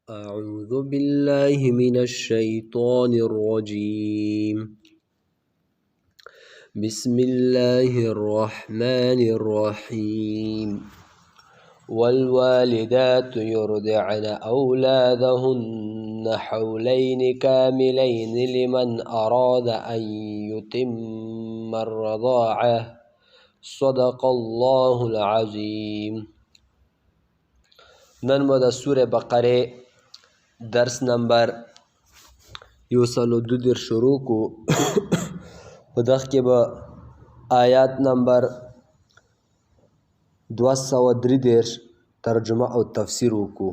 أعوذ بالله من الشيطان الرجيم. بسم الله الرحمن الرحيم. والوالدات يرضعن أولادهن حولين كاملين لمن أراد أن يتم الرضاعة صدق الله العظيم. نن به د سوره بقره درس نمبر 102 شروع کو. په دغه کې به آیات نمبر 233 ترجمه او تفسیر وکړو.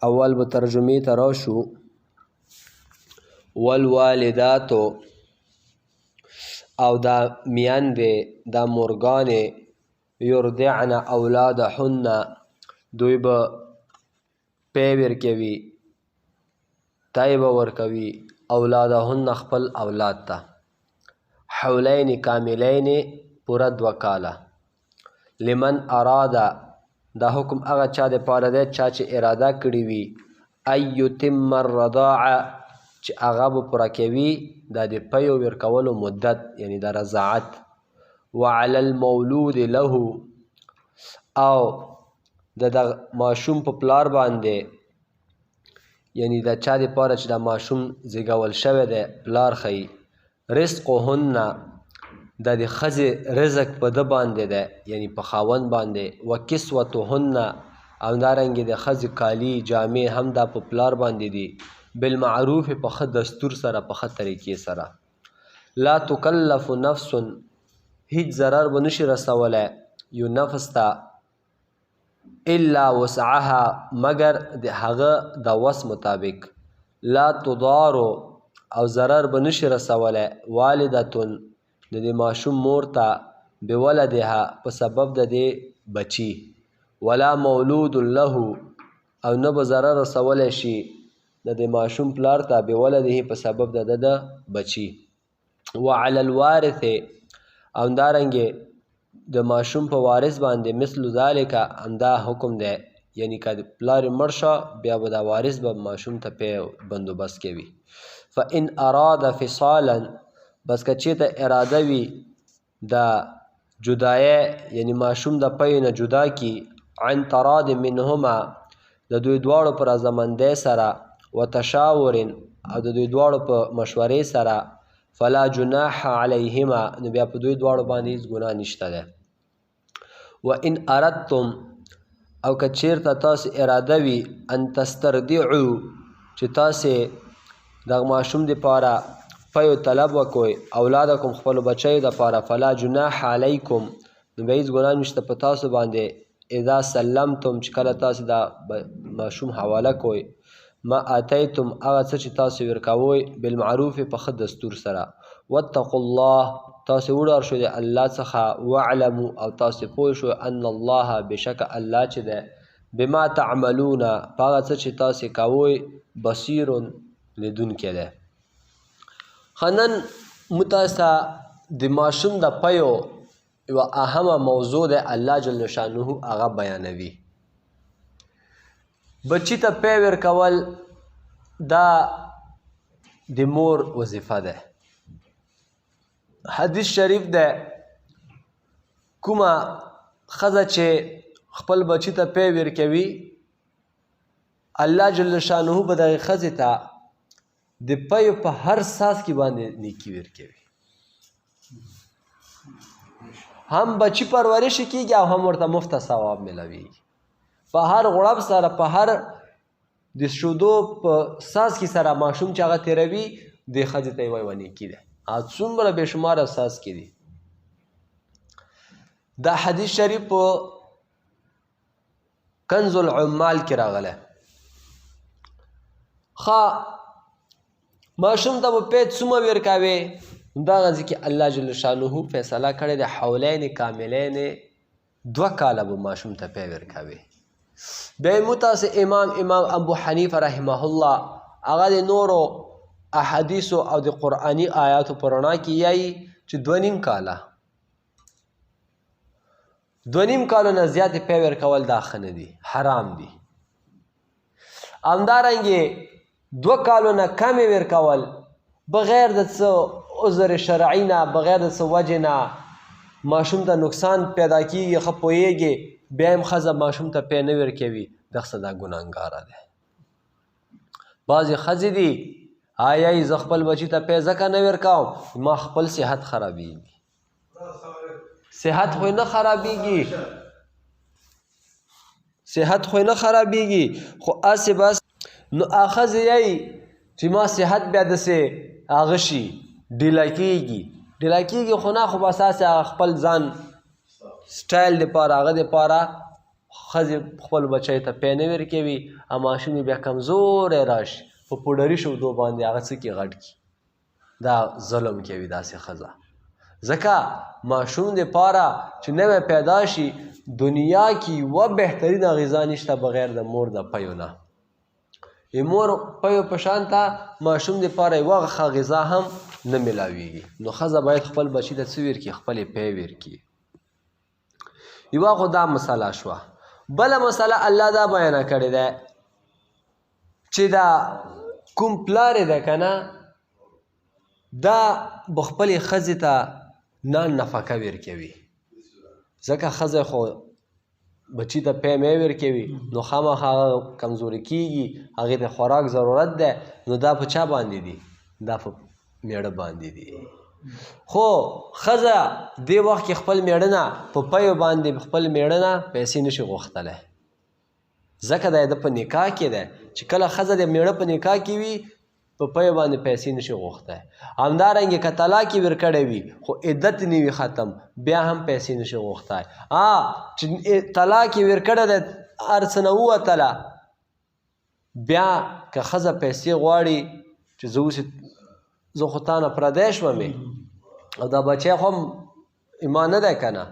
اول به ترجمه ته راشو. والوالدات او دا میاندې دا مورګانې یرضعن اولادهن دوی به پی ورکوي تای به ورکوي اولادهن خپل اولاد ته حولین کاملین پوره 2 کاله. لمن اراده دا حکم هغه چا دپاره دی چا چې اراده کړې وي ان یتم الرضاعه چې هغه به پوره کوي دا د پیو ورکولو مدت یعنی د رضاعت. وعلى المولود له او د ماشوم په پلار باندې یعنی د چا دپاره چې دا ماشوم زیږول شوی دی پلار ښیي. رزقهن د دې ښځې رزق په ده باندې دی یعنی په خاوند باندې. وکسوتهن او دارنګې د ښځې کالي جامې هم دا په پلار باندې دي. بالمعروف په ښه دستور سره په ښه طریقې سره. لا تکلف نفس هیڅ ضرر به نشي رسولی یو نفس ته الا وسعها مگر د هغه د وس مطابق. لا تضارو او ضرر به نشي رسولی والدتون د دې ماشوم مور ته بولدها په سبب د دې بچي. ولا مولود له او نه به ضرر رسولی شي د دې ماشوم پلار ته بولده په سبب د ده د بچي. وعلى الوارث او دارنګې د ماشوم په وارث باندې مثل ذالک همدا حکم دی یعنی که پلار مړ شه بیا به دا وارث به ماشوم ته پی بندوبست کوي. فان اراد فصالا بس که چېرته اراده وي د جدایه یعنی ماشوم د پی نه جدا کی عن تراد منهما د دوی دواړو په رضامندۍ سره وتشاور او د دوی دواړو په مشورې سره فلا جناح علیهما نو بیا په دوی دواړو باندې هیڅ ګناه نشته دی. وان اردتم او که چیرته تاسو اراده وي ان تسترضعو چې تاسې دغه ماشوم دپاره پیو طلب وکوئ اولادکم خپلو بچیو دپاره فلا جناح علیکم نو بیا هیڅ ګناه نشته په تاسو باندې اذا سلمتم چې کله تاسو دا ماشوم حواله کوئ ما آتیتم هغه څه چې تاسو ورکوئ بالمعروف په ښه دستور سره. واتقوا الله تاسو وډار شو د الله څخه. واعلموا او تاسو پوه شو ان الله بشک الله چې دی بما تعملون په هغه څه چې تاسو کوئ بصیر لیدونکی دی. ښه نن موږ تاسو ته د ماشوم د پیو یوه اهمه موضوع دی الله جل شانه هغه بیانوي. بچی ته پی ورکول دا د مور وظیفه ده. حدیث شریف ده کومه ښځه چې خپل بچی ته پی ورکوي الله جل شانه به دغې ښځې ته د پیو په هر ساس کې باندې نیکي ورکوي. هم بچی پرورش کېږي او هم ورته مفته ثواب میلاویږي. په هر غړپ سره په هر د شودو په ساس کې سره ماشوم چې هغه تیروي دې ښځې ته یوه نیکي ده. څومره بې شماره ساس کې دي. دا حدیث شریف په کنز العمال کې راغلی. ښه ماشوم ته به پی څومره ورکوې همدغه ځای کې الله جل شانه فیصله کړې ده حولین کاملین 2 کاله به ماشوم ته پی ورکوي. بیا موږ تاسې امام ابو حنیفه رحمه الله هغه د نورو احادیثو او د قرآني آیاتو په رڼا کې یایي چې 2.5 کاله 2.5 کالو نه زیاتې پی ورکول دا ښه نه دي، حرام دي. همدارنګې 2 کالو نه کمې ورکول بغیر د څه عذر شرعي نه بغیر د څه وجې نه ماشوم ته نقصان پیدا کېږي ښه پوهېږي بیا هم ښځه ماشوم ته پی نه ورکوي دغه څه دا ګناهګاره دی. بعضې ښځې دي آیا زه خپل بچي ته پی ځکه نه ورکوم ما خپل صحت خرابېږي. صحت خو نه خرابېږي خو هسې بس نو ښځې یی چې ما صحت بیا داسې هغه شي ډیله کېږي خو نه خو بس هسې هغه خپل ځان سټایل دپاره هغه دپاره ښځې خپل بچی ته پی نه ورکوي او ماشوم یې بیا کمزوری راشي په پوډري شودو باندې هغه څه کې غټ کړي دا ظلم کوي داسې ښځه. ځکه ماشوم دپاره چې نوی پیدا شي دنیا کې یوه بهترینه غذا نشته بغیر د مور د پیو نه. مور پیو په شان ته ماشوم دپاره یوه ښه غذا هم نه میلاویږي. نو ښځه باید خپل بچي ته څه ورکړي خپلې پی ورکړي. یوه خو دا مسله شوه. بله مسله الله دا بیانه کړې ده چې دا کوم پلار دی که نه دا به خپلې ښځې ته نفقه ورکوي. ځکه ښځه خو بچي ته پی مې ورکوي نو خامخا هغه کمزوري کېږي هغې ته خوراک ضرورت دی نو دا په چا باندې دي دا په میړه باندې دي. خو ښځه دې وخت کې خپل میړه نه په پیو باندې خپل میړه نه پیسې نشي غوښتلی ځکه دا د په نکاح کې دی چې کله ښځه د میړه په نکاح کې وي په پیو باندې پیسې نشي غوښتی. همدارنګې که طلاق یې ورکړی وي خو عدت نه وي ختم بیا هم پیسې نشي غوښتی. چې طلاق یې ورکړی دی هر څه نه ووتله بیا که ښځه پیسې غواړي چې زه خو تا نه پردی شومې او دا بچی خو هم ما نه دی که نه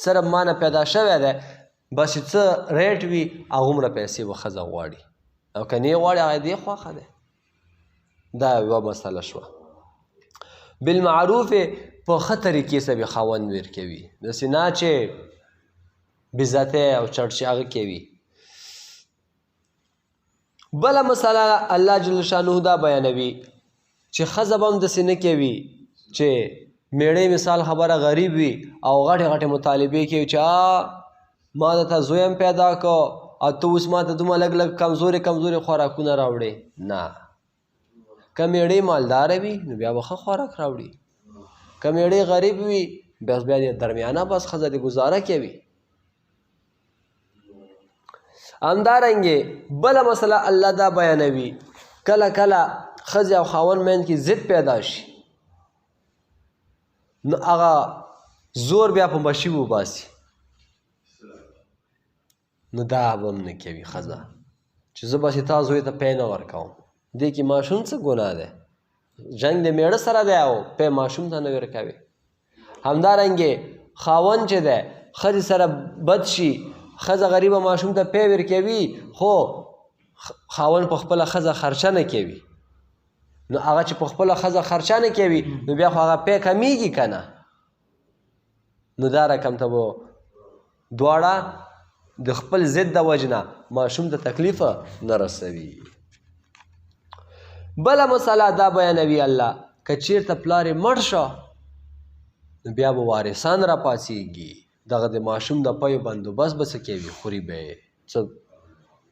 صرف ما نه پیدا شوی دی بس چې څه ریټ وي هغومره پیسې به ښځه غواړي او که نه یې غواړي هغه دې خوښه دی. دا یوه مسله شوه. بالمعروف په ښه طریقې سره به خاوند ورکوي داسې نه چې بېزتۍ او چړچې هغه کوي. بله مسله الله جل شانه دا بیانوي چې ښځه به هم داسې نه کوي چې میړی مثال خبره غریب وي او غټې غټې مطالبې کوي چې ما درته زوی هم پیدا کو او ته اوس ما ته دومره لږ کمزورې خوراکونه راوړې. نه که میړی مالداره وي نو بیا به ښه خوراک راوړي که میړی غریب وي بیا د درمیانه بس ښځه د ګزاره کوي. همدارنګې بله مسله الله دا بیانوي کله ښځې او خاوند منځ کې ضد پیدا شي نو هغه زور بیا په مشي وباسي نو دا به هم نه کوي ښځه چې زه بس تا زوی ته پی نه ورکوم. دې کې ماشوم څه ګناه دی جنګ د میړه سره دی او پی ماشوم ته نه ورکوي. همدارنګې خاوند چې دی ښځې سره بد شي ښځه غریبه ماشوم ته پی ورکوي خو خاوند په خپله ښځه خرچه نه کوي نو هغه چې په خپله ښځه خرچه نه کوي نو بیا خو هغه پی کمیږي که نه نو دا رقم ته به دواړه د خپل ضد د وجې نه ماشوم ته تکلیف نه رسوي. بله مسله دا بیانوي الله که چېرته پلار یې مړ شو نو بیا به وارثان راپاڅېږي دغه د ماشوم د پیو بندوبست به څه کوي خوري به یې څه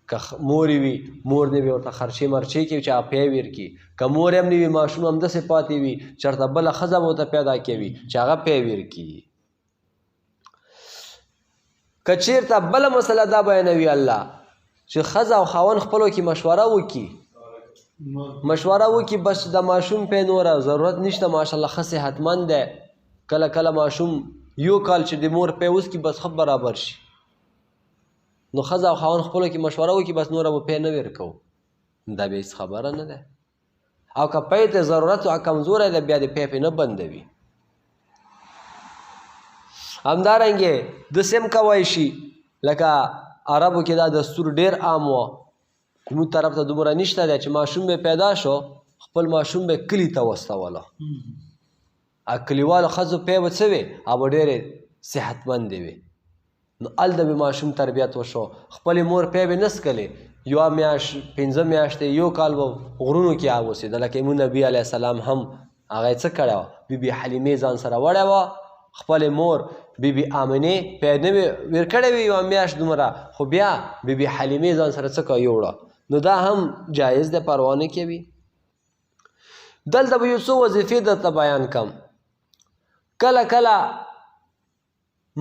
که مور وي مور دې به ورته خرچې مرچې کوي چې هغه پی ورکړي که مور هم نه وي ماشوم همداسې پاتې وي چېرته بله ښځه به ورته پیدا کوي چې هغه پی ورکړي. که چېرته بله مسله دا بیانوي الله چې ښځه او خاوند خپلو کې مشوره وکړي بس د ماشوم پی نوره ضرورت نشته ماشاءالله ښه صحتمند دی کله ماشوم 1 کال چې د مور پی وڅکي بس ښه برابر شي نو ښځه او خاوند خپلو کې مشوره وکړي بس نوره به پی نه ورکوو دا بیا هېڅ خبره نه ده. او که پی ته ضرورت او کمزوری دی بیا د پی پې نه بندوي. همدارنګې داسې هم کوی شي لکه عربو کې دا دستور ډېر عام و زموږ طرف ته دومره نشته دی چې ماشوم به پیدا شو خپل ماشوم به کلي ته واستوله کلیوالو ښځو پی به څه وې هغه به ډېرې صحتمندې وې نو هلته به ماشوم تربیت وشو خپلې مور پی به نه څکلې یوه میاشت 15 میاشتې یو کال به غرونو کې اوسېده لکه زموږ نبي علیه السلام هم هغه یې څه کړی وه بیبي حلیمې ځان سره وړی وه خپلې مور بیبي آمنې پې نه وې ویر کړی وي یوه میاشت دومره خو بیا بیبي حلیمې ځان سره څه کوه یوړه نو دا هم جایز دی پروا نه کوي دلته به یو څو وظیفې درته بیان کم کله کله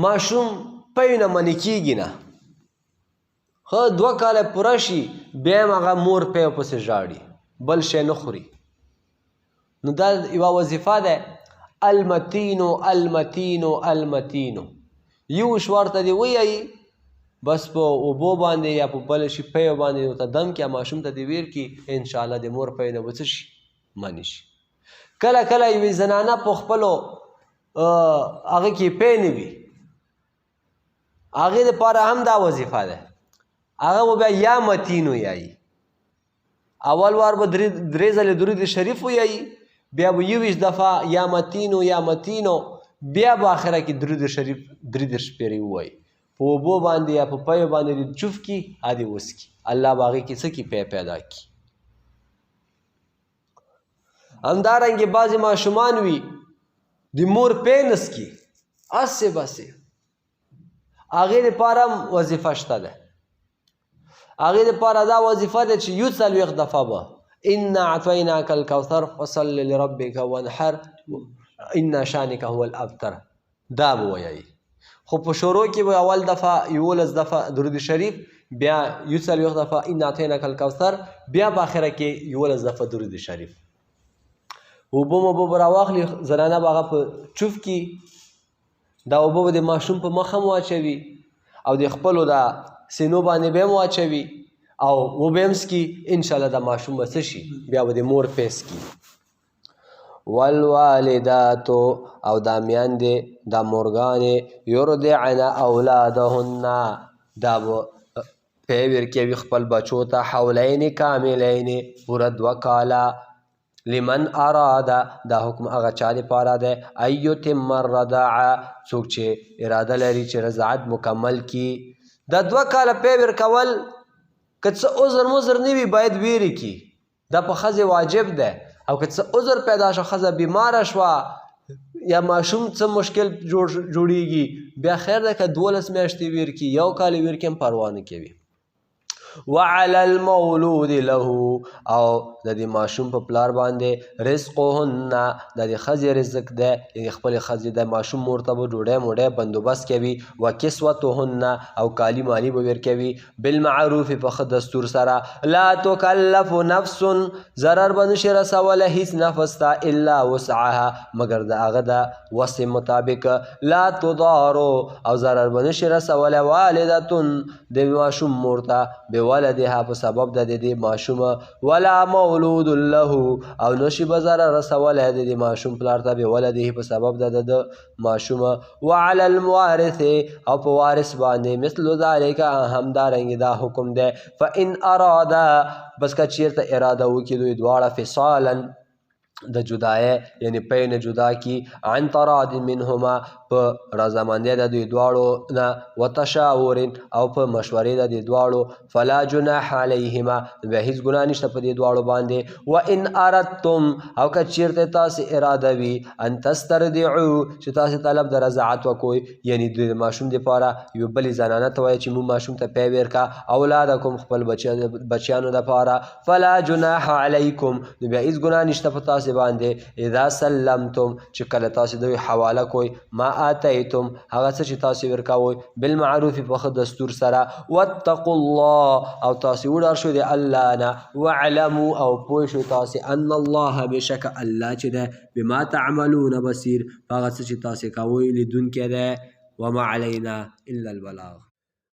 ماشوم پی نه منې کېږي نه ښه 2 کاله پوره شي بیا هم هغه مور پی پسې ژاړي بل شی نه خوري نو دا یوه وظیفه ده المتینو المتینو المتینو یو شوار ته دې ویایي بس په اوبو باندې یا په بل شي پیو باندې ورته دم کړه ماشوم ته دې ویر کړي انشاءالله د مور پی نه به څه شي منې شي کله کله یوې زنانه په خپلو هغه کې پی نه وي هغې دپاره هم دا وظیفه ده هغه به بیا یا متینو یایي اول وار به 3 ځلې درود شریف ویایي بیا به 21 دفعه یا متینو یا متینو بیا به آخره کې درود شریف 33 پیرې ووایي په اوبو باندې یا په پیو باندې دې چوف کړي ادې وسکي الله به هغې کې څه کړي پی پیدا کړي همدارنګې بعضې ماشومان وي د مور پی نسکي هسې بسې هغې دپاره هم وظیفه شته ده هغې دپاره دا وظیفه ده چې 40 دفعه به انا اعطیناک الکوثر فصل لربک وانحر انا شانک هو الابتر دا به ویایي خو په شروع کې به اول دفعه 11 دفعه درود شریف بیا 40 دفعه انا اعطیناک الکوثر بیا په آخره کې 11 دفعه درود شریف اوبه مو به راواخلي زنانه به هغه په چوف کې دا اوبه به د ماشوم په مخ هم واچوي او د خپلو دا سینو باندې به هم واچوي او وبه هم څکي انشاءالله دا ماشوم به څه شي بیا به د مور پی څکي والوالداتو او دا میندې دا مورګانې یرضعن اولادهن دا به پی ورکوي خپل بچو ته حولین کاملین پوره 2 کاله لمن اراده دا حکم هغه چا دپاره دی ان یتم الرضاعه څوک چې اراده لري چې رضاعت مکمل کي دا 2 کاله پی ورکول که څه عذر مزر نه وي باید ویرې کي دا په ښځې واجب دی او که څه عذر پیدا شو ښځه بیماره شوه یا ماشوم څه مشکل جوړیږي بیا خیر ده که 12 میاشتې ویر کي 1 کال ویر کي هم پروا نه کوي وعلى المولود له او د دې ماشوم په پلار باندې رزقهن د دې ښځې رزق دی یعنې خپلې ښځې د ماشوم مور ته به ډوډۍ موډۍ بندوبست کوي وکسوتهن او کالي مالي به ورکوي بالمعروف په ښه دستور سره لا تکلف نفس ضرر به نشي رسولی هیڅ نفس ته الا وسعها مګر د هغه د وسع مطابق لا تضارو او ضرر به نشي رسولی والدتون د ماشوم مور ته بولدها په سبب د دې ماشومه ولا مولود له او نشي به ضرر رسولی د دې ماشوم پلار ته بولده په سبب د ماشومه وعلى الموارث او په وارث باندې مثل ذلك همدارنګې دا حکم دی فان اراده بس که چیرته اراده وکړي دوی دواړه فصالا د جدایه یعنی پی نه جدا کی عن تراد منهما په رضامندۍ د دوی دواړو نه وتشاور او په مشورې د دوی دواړو فلا جناح علیهما بیا هیڅ ګناه نشته په دې دواړو باندې وان اردتم او که چیرته تاسې اراده وي ان تسترضعوا چې تاسې طلب د رضاعت وکوئ یعنی د ماشوم دپاره یو بلې زنانه ته وایي چې موږ ماشوم ته پی ورکړه اولادکم خپل بچیانو دپاره فلا جناح علیکم نو بیا هیڅ ګناه نشته په تاسې باندې اذا سلمتم چې کله تاسې دوی حواله کوئ ما آتیتم هغه څه چې تاسې ورکوئ بالمعروف په ښه دستور سره واتقوا الله او تاسې وډار شو د الله نه واعلموا او پوه شو تاسې ان الله بشک الله چې دی بما تعملون بصیر په هغه څه چې تاسې کوئ لیدونکی دی وما علینا الا البلاغ